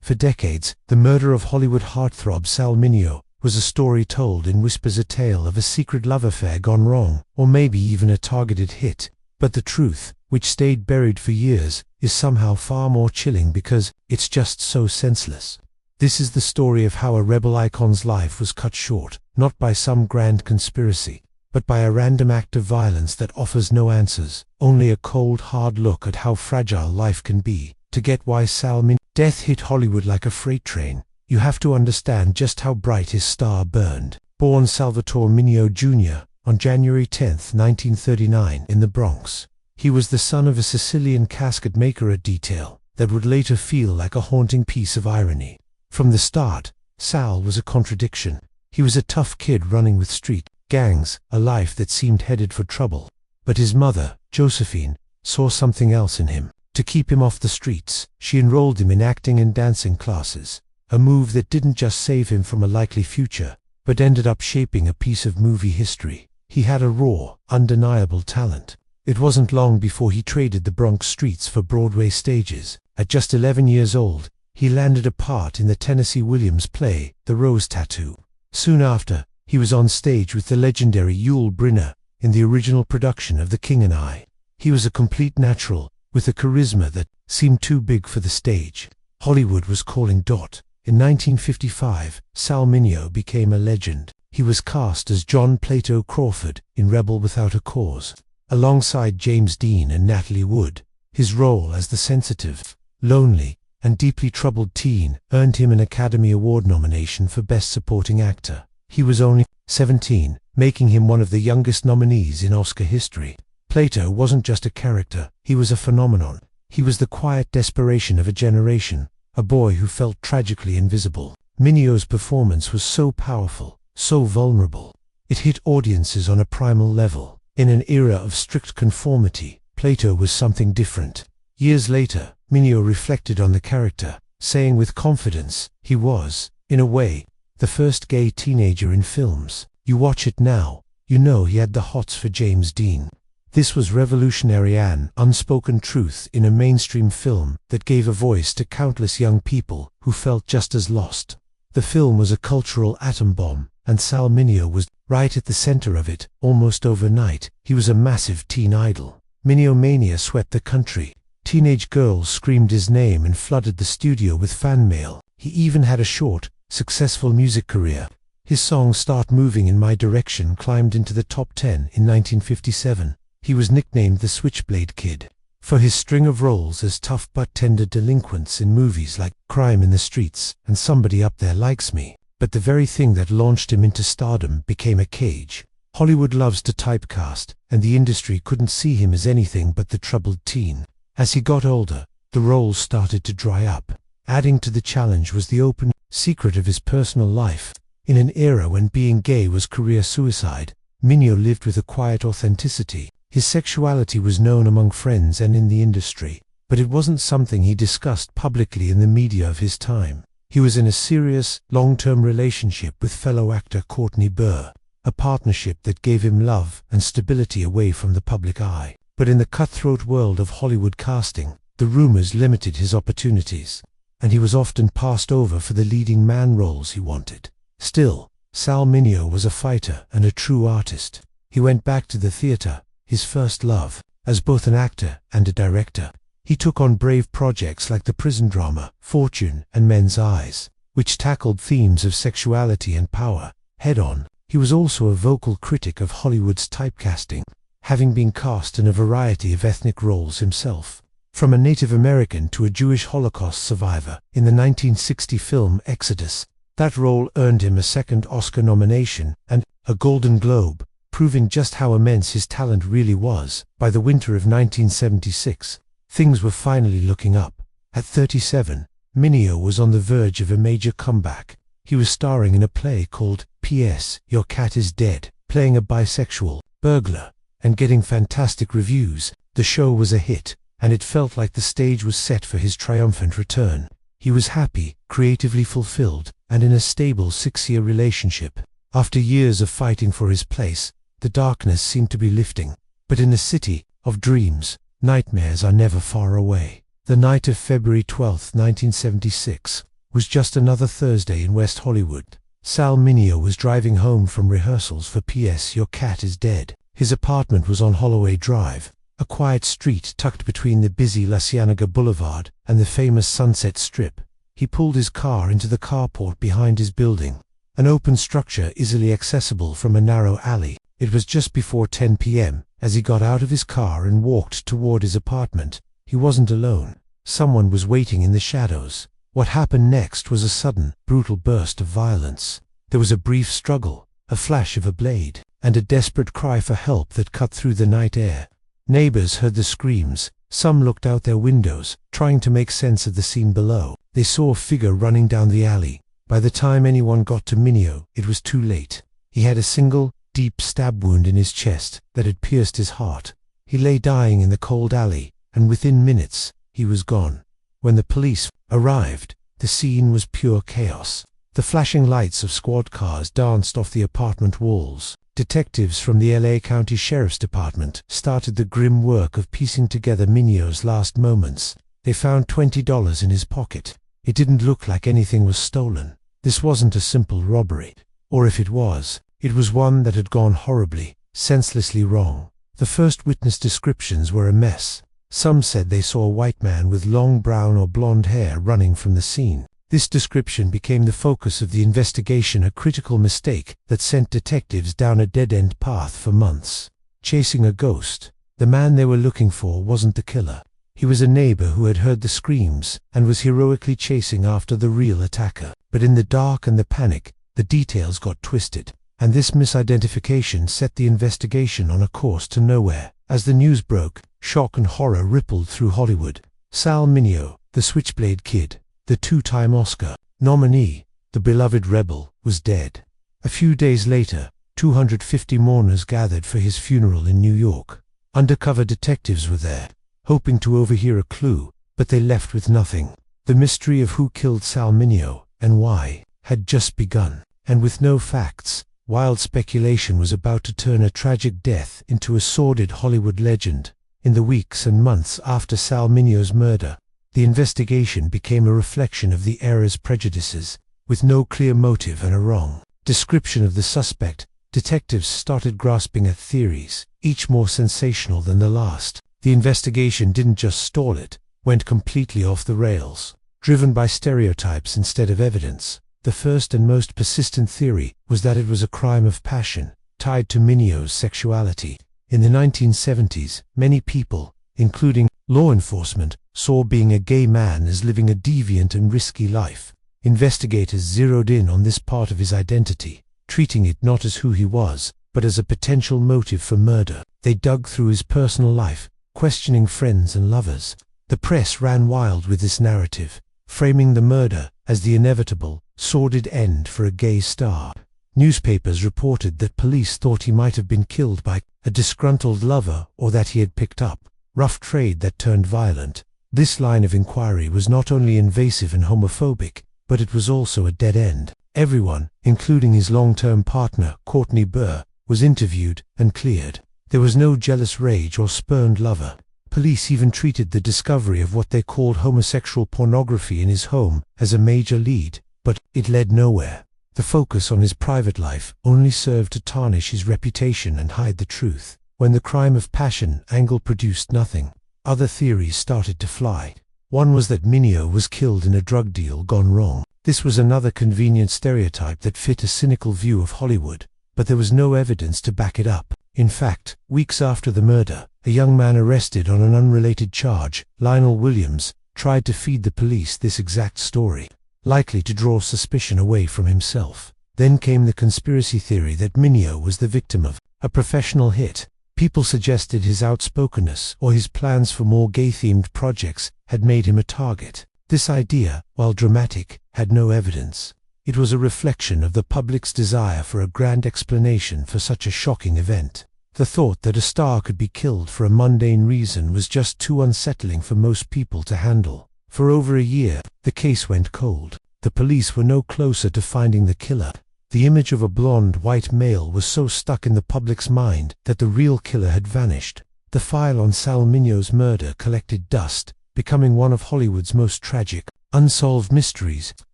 For decades, the murder of Hollywood heartthrob Sal Mineo was a story told in whispers, a tale of a secret love affair gone wrong, or maybe even a targeted hit. But the truth, which stayed buried for years, is somehow far more chilling because it's just so senseless. This is the story of how a rebel icon's life was cut short, not by some grand conspiracy, but by a random act of violence that offers no answers, only a cold, hard look at how fragile life can be. To get why Sal Mineo's death hit Hollywood like a freight train, you have to understand just how bright his star burned. Born Salvatore Mineo Jr. on January 10, 1939 in the Bronx, he was the son of a Sicilian casket maker, a detail that would later feel like a haunting piece of irony. From the start, Sal was a contradiction. He was a tough kid running with street gangs, a life that seemed headed for trouble. But his mother, Josephine, saw something else in him. To keep him off the streets, she enrolled him in acting and dancing classes, a move that didn't just save him from a likely future, but ended up shaping a piece of movie history. He had a raw, undeniable talent. It wasn't long before he traded the Bronx streets for Broadway stages. At just 11 years old, he landed a part in the Tennessee Williams play, The Rose Tattoo. Soon after, he was on stage with the legendary Yul Brynner in the original production of The King and I. He was a complete natural, with a charisma that seemed too big for the stage. Hollywood was calling dot. In 1955, Sal Mineo became a legend. He was cast as John Plato Crawford in Rebel Without a Cause, alongside James Dean and Natalie Wood. His role as the sensitive, lonely, and deeply troubled teen earned him an Academy Award nomination for Best Supporting Actor. He was only 17, making him one of the youngest nominees in Oscar history. Plato wasn't just a character, he was a phenomenon. He was the quiet desperation of a generation, a boy who felt tragically invisible. Mineo's performance was so powerful, so vulnerable. It hit audiences on a primal level. In an era of strict conformity, Plato was something different. Years later, Mineo reflected on the character, saying with confidence, he was, in a way, the first gay teenager in films. You watch it now, you know he had the hots for James Dean. This was revolutionary, an unspoken truth in a mainstream film that gave a voice to countless young people who felt just as lost. The film was a cultural atom bomb, and Sal Mineo was right at the center of it. Almost overnight, he was a massive teen idol. Mineo mania swept the country. Teenage girls screamed his name and flooded the studio with fan mail. He even had a short, successful music career. His song Start Moving in My Direction climbed into the top 10 in 1957. He was nicknamed the Switchblade Kid for his string of roles as tough but tender delinquents in movies like Crime in the Streets and Somebody Up There Likes Me. But the very thing that launched him into stardom became a cage. Hollywood loves to typecast, and the industry couldn't see him as anything but the troubled teen. As he got older, the roles started to dry up. Adding to the challenge was the open secret of his personal life. In an era when being gay was career suicide, Mineo lived with a quiet authenticity. His sexuality was known among friends and in the industry, but it wasn't something he discussed publicly in the media of his time. He was in a serious, long-term relationship with fellow actor Courtney Burr, a partnership that gave him love and stability away from the public eye. But in the cutthroat world of Hollywood casting, the rumors limited his opportunities, and he was often passed over for the leading man roles he wanted. Still, Sal Mineo was a fighter and a true artist. He went back to the theater, his first love, as both an actor and a director. He took on brave projects like the prison drama Fortune and Men's Eyes, which tackled themes of sexuality and power head-on. He was also a vocal critic of Hollywood's typecasting, having been cast in a variety of ethnic roles himself. From a Native American to a Jewish Holocaust survivor in the 1960 film Exodus, that role earned him a second Oscar nomination and a Golden Globe, proving just how immense his talent really was. By the winter of 1976, things were finally looking up. At 37, Mineo was on the verge of a major comeback. He was starring in a play called P.S. Your Cat is Dead, playing a bisexual burglar, and getting fantastic reviews. The show was a hit, and it felt like the stage was set for his triumphant return. He was happy, creatively fulfilled, and in a stable 6-year relationship. After years of fighting for his place, the darkness seemed to be lifting. But in the city of dreams, nightmares are never far away. The night of February 12, 1976, was just another Thursday in West Hollywood. Sal Mineo was driving home from rehearsals for P.S. Your Cat is Dead. His apartment was on Holloway Drive, a quiet street tucked between the busy La Cienega Boulevard and the famous Sunset Strip. He pulled his car into the carport behind his building, an open structure easily accessible from a narrow alley. It was just before 10 p.m. as he got out of his car and walked toward his apartment. He wasn't alone. Someone was waiting in the shadows. What happened next was a sudden, brutal burst of violence. There was a brief struggle, a flash of a blade, and a desperate cry for help that cut through the night air. Neighbors heard the screams. Some looked out their windows, trying to make sense of the scene below. They saw a figure running down the alley. By the time anyone got to Mineo, it was too late. He had a single, deep stab wound in his chest that had pierced his heart. He lay dying in the cold alley, and within minutes, he was gone. When the police arrived, the scene was pure chaos. The flashing lights of squad cars danced off the apartment walls. Detectives from the LA County Sheriff's Department started the grim work of piecing together Mineo's last moments. They found $20 in his pocket. It didn't look like anything was stolen. This wasn't a simple robbery. Or if it was one that had gone horribly, senselessly wrong. The first witness descriptions were a mess. Some said they saw a white man with long brown or blonde hair running from the scene. This description became the focus of the investigation, a critical mistake that sent detectives down a dead-end path for months. Chasing a ghost. The man they were looking for wasn't the killer. He was a neighbor who had heard the screams and was heroically chasing after the real attacker. But in the dark and the panic, the details got twisted, and this misidentification set the investigation on a course to nowhere. As the news broke, shock and horror rippled through Hollywood. Sal Mineo, the Switchblade Kid, the two-time Oscar nominee, the beloved rebel, was dead. A few days later, 250 mourners gathered for his funeral in New York. Undercover detectives were there, hoping to overhear a clue, but they left with nothing. The mystery of who killed Sal Mineo, and why, had just begun. And with no facts, wild speculation was about to turn a tragic death into a sordid Hollywood legend. In the weeks and months after Sal Mineo's murder, the investigation became a reflection of the era's prejudices. With no clear motive and a wrong description of the suspect, detectives started grasping at theories, each more sensational than the last. The investigation didn't just stall, it went completely off the rails, driven by stereotypes instead of evidence. The first and most persistent theory was that it was a crime of passion, tied to Mineo's sexuality. In the 1970s, many people, including law enforcement, saw being a gay man as living a deviant and risky life. Investigators zeroed in on this part of his identity, treating it not as who he was, but as a potential motive for murder. They dug through his personal life, questioning friends and lovers. The press ran wild with this narrative, framing the murder as the inevitable, sordid end for a gay star. Newspapers reported that police thought he might have been killed by a disgruntled lover, or that he had picked up rough trade that turned violent. This line of inquiry was not only invasive and homophobic, but it was also a dead end. Everyone, including his long-term partner, Courtney Burr, was interviewed and cleared. There was no jealous rage or spurned lover. Police even treated the discovery of what they called homosexual pornography in his home as a major lead, but it led nowhere. The focus on his private life only served to tarnish his reputation and hide the truth. When the crime of passion angle produced nothing, other theories started to fly. One was that Mineo was killed in a drug deal gone wrong. This was another convenient stereotype that fit a cynical view of Hollywood, but there was no evidence to back it up. In fact, weeks after the murder, a young man arrested on an unrelated charge, Lionel Williams, tried to feed the police this exact story, likely to draw suspicion away from himself. Then came the conspiracy theory that Mineo was the victim of a professional hit. People suggested his outspokenness or his plans for more gay-themed projects had made him a target. This idea, while dramatic, had no evidence. It was a reflection of the public's desire for a grand explanation for such a shocking event. The thought that a star could be killed for a mundane reason was just too unsettling for most people to handle. For over a year, the case went cold. The police were no closer to finding the killer. The image of a blonde white male was so stuck in the public's mind that the real killer had vanished. The file on Sal Mineo's murder collected dust, becoming one of Hollywood's most tragic, Unsolved mysteries,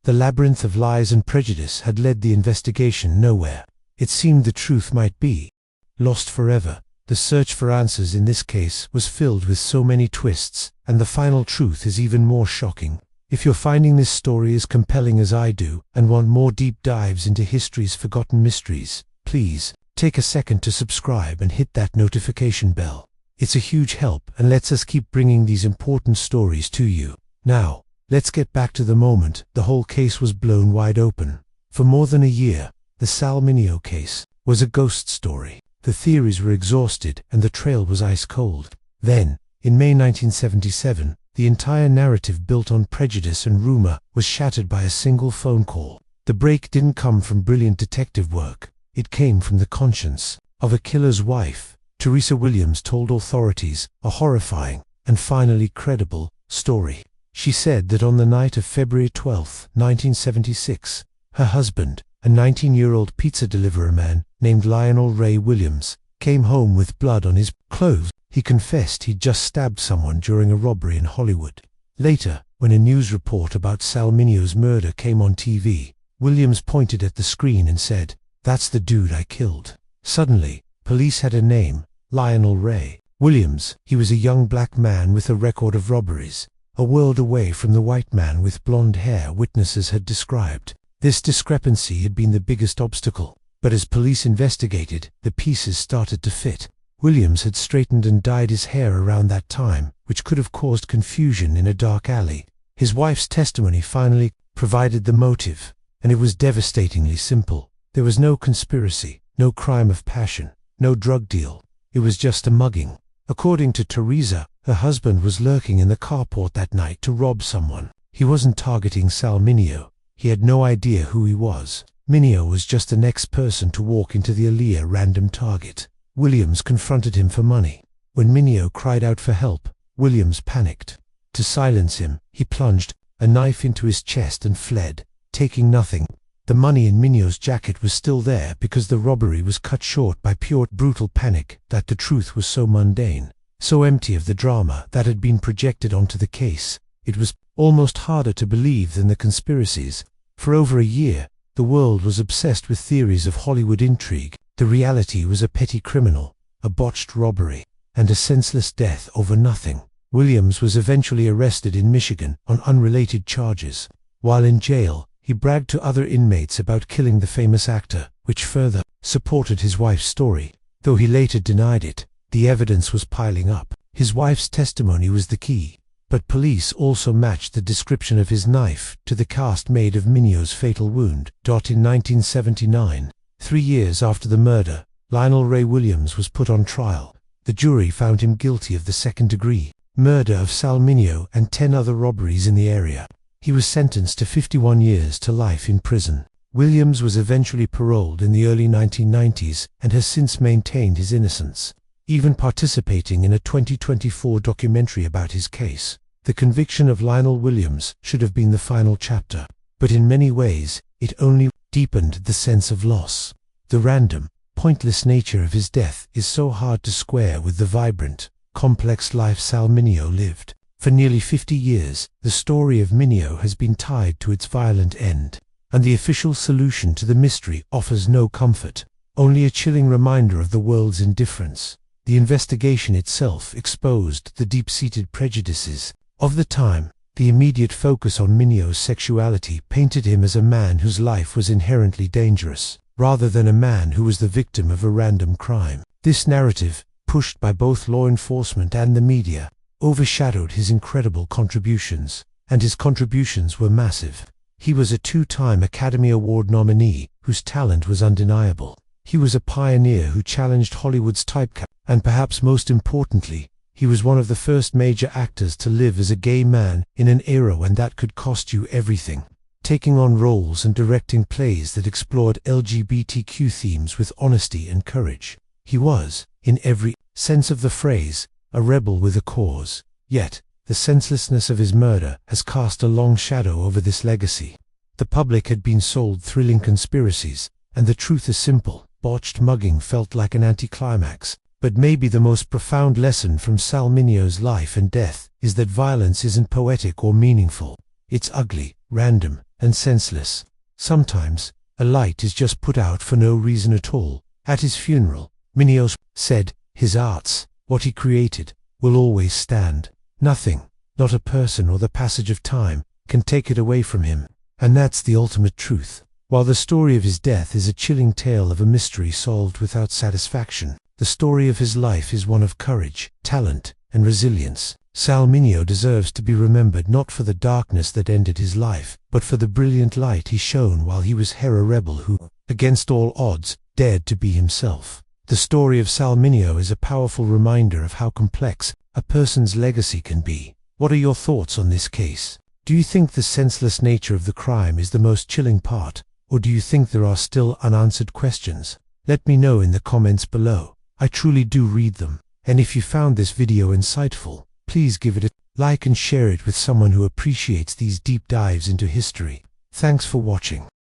the labyrinth of lies and prejudice had led the investigation nowhere. It seemed the truth might be lost forever. The search for answers in this case was filled with so many twists, and the final truth is even more shocking. If you're finding this story as compelling as I do, and want more deep dives into history's forgotten mysteries, please take a second to subscribe and hit that notification bell. It's a huge help and lets us keep bringing these important stories to you. Now, let's get back to the moment the whole case was blown wide open. For more than a year, the Sal Mineo case was a ghost story. The theories were exhausted and the trail was ice cold. Then, in May 1977, the entire narrative built on prejudice and rumor was shattered by a single phone call. The break didn't come from brilliant detective work. It came from the conscience of a killer's wife. Teresa Williams told authorities a horrifying and finally credible story. She said that on the night of February 12, 1976, her husband, a 19-year-old pizza deliverer man named Lionel Ray Williams, came home with blood on his clothes. He confessed he'd just stabbed someone during a robbery in Hollywood. Later, when a news report about Sal Mineo's murder came on TV, Williams pointed at the screen and said, "That's the dude I killed." Suddenly, police had a name: Lionel Ray Williams. He was a young black man with a record of robberies, a world away from the white man with blonde hair witnesses had described. This discrepancy had been the biggest obstacle, but as police investigated, the pieces started to fit. Williams had straightened and dyed his hair around that time, which could have caused confusion in a dark alley. His wife's testimony finally provided the motive, and it was devastatingly simple. There was no conspiracy, no crime of passion, no drug deal. It was just a mugging. According to Teresa, her husband was lurking in the carport that night to rob someone. He wasn't targeting Sal Mineo. He had no idea who he was. Mineo was just the next person to walk into the alley, a random target. Williams confronted him for money. When Mineo cried out for help, Williams panicked. To silence him, he plunged a knife into his chest and fled, taking nothing. The money in Mineo's jacket was still there because the robbery was cut short by pure brutal panic. That the truth was so mundane, so empty of the drama that had been projected onto the case. It was almost harder to believe than the conspiracies. For over a year, the world was obsessed with theories of Hollywood intrigue. The reality was a petty criminal, a botched robbery, and a senseless death over nothing. Williams was eventually arrested in Michigan on unrelated charges. While in jail, he bragged to other inmates about killing the famous actor, which further supported his wife's story. Though he later denied it, the evidence was piling up. His wife's testimony was the key, but police also matched the description of his knife to the cast made of Mineo's fatal wound. In 1979, 3 years after the murder, Lionel Ray Williams was put on trial. The jury found him guilty of the second-degree murder of Sal Mineo and 10 other robberies in the area. He was sentenced to 51 years to life in prison. Williams was eventually paroled in the early 1990s and has since maintained his innocence, even participating in a 2024 documentary about his case. The conviction of Lionel Williams should have been the final chapter, but in many ways, it only deepened the sense of loss. The random, pointless nature of his death is so hard to square with the vibrant, complex life Sal Mineo lived. For nearly 50 years, the story of Mineo has been tied to its violent end, and the official solution to the mystery offers no comfort, only a chilling reminder of the world's indifference. The investigation itself exposed the deep-seated prejudices of the time. The immediate focus on Mineo's sexuality painted him as a man whose life was inherently dangerous, rather than a man who was the victim of a random crime. This narrative, pushed by both law enforcement and the media, overshadowed his incredible contributions, and his contributions were massive. He was a 2-time Academy Award nominee whose talent was undeniable. He was a pioneer who challenged Hollywood's typecast, and perhaps most importantly, he was one of the first major actors to live as a gay man in an era when that could cost you everything, taking on roles and directing plays that explored LGBTQ themes with honesty and courage. He was, in every sense of the phrase, a rebel with a cause. Yet, the senselessness of his murder has cast a long shadow over this legacy. The public had been sold thrilling conspiracies, and the truth is simple: botched mugging felt like an anticlimax. But maybe the most profound lesson from Sal Mineo's life and death is that violence isn't poetic or meaningful. It's ugly, random, and senseless. Sometimes, a light is just put out for no reason at all. At his funeral, Mineo said, "His arts, what he created, will always stand. Nothing, not a person or the passage of time, can take it away from him." And that's the ultimate truth. While the story of his death is a chilling tale of a mystery solved without satisfaction, the story of his life is one of courage, talent, and resilience. Sal Mineo deserves to be remembered not for the darkness that ended his life, but for the brilliant light he shone while he was a rebel who, against all odds, dared to be himself. The story of Sal Mineo is a powerful reminder of how complex a person's legacy can be. What are your thoughts on this case? Do you think the senseless nature of the crime is the most chilling part, or do you think there are still unanswered questions? Let me know in the comments below. I truly do read them. And if you found this video insightful, please give it a like and share it with someone who appreciates these deep dives into history. Thanks for watching.